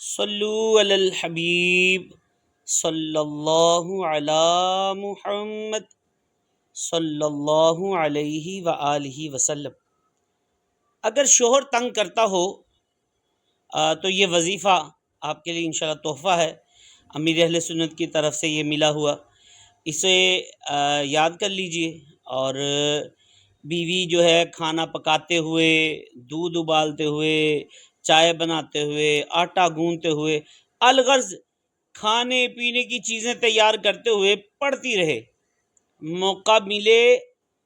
صلو علی الحبیب صلی اللہ علی محمد صلی اللہ علیہ وآلہ وسلم۔ اگر شوہر تنگ کرتا ہو تو یہ وظیفہ آپ کے لیے انشاءاللہ تحفہ ہے، امیر اہل سنت کی طرف سے یہ ملا ہوا، اسے یاد کر لیجئے۔ اور بیوی جو ہے کھانا پکاتے ہوئے، دودھ ابالتے ہوئے، چائے بناتے ہوئے، آٹا گوندتے ہوئے، الغرض کھانے پینے کی چیزیں تیار کرتے ہوئے پڑھتی رہے، موقع ملے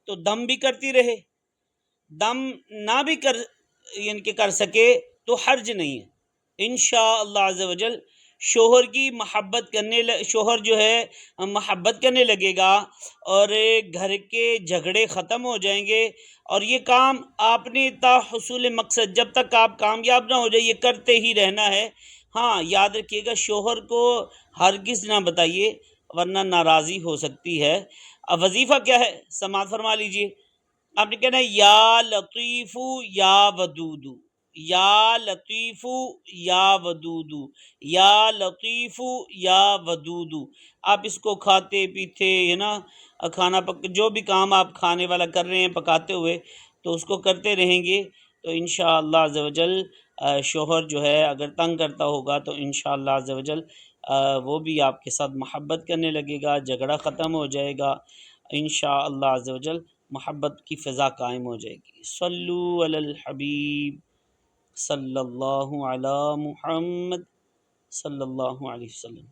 تو دم بھی کرتی رہے، دم نہ بھی یعنی کہ کر سکے تو حرج نہیں ہے، انشاءاللہ عز و جل شوہر کی محبت شوہر جو ہے محبت کرنے لگے گا اور گھر کے جھگڑے ختم ہو جائیں گے، اور یہ کام آپ نے تا حصول مقصد، جب تک آپ کامیاب نہ ہو جائے یہ کرتے ہی رہنا ہے۔ ہاں یاد رکھیے گا شوہر کو ہرگز نہ بتائیے ورنہ ناراضی ہو سکتی ہے۔ اب وظیفہ کیا ہے سماعت فرما لیجئے، آپ نے کہنا ہے یا لطیف یا ودود، یا لطیف یا ودود، یا لطیف یا ودود۔ آپ اس کو کھاتے پیتے ہے نا، جو بھی کام آپ کھانے والا کر رہے ہیں پکاتے ہوئے، تو اس کو کرتے رہیں گے تو انشاءاللہ عز و جل شوہر جو ہے اگر تنگ کرتا ہوگا تو انشاءاللہ عز و جل وہ بھی آپ کے ساتھ محبت کرنے لگے گا، جھگڑا ختم ہو جائے گا، انشاءاللہ عز و جل محبت کی فضا قائم ہو جائے گی۔ صلو علی الحبیب صلی اللہ علی محمد صلی اللہ علیہ وسلم۔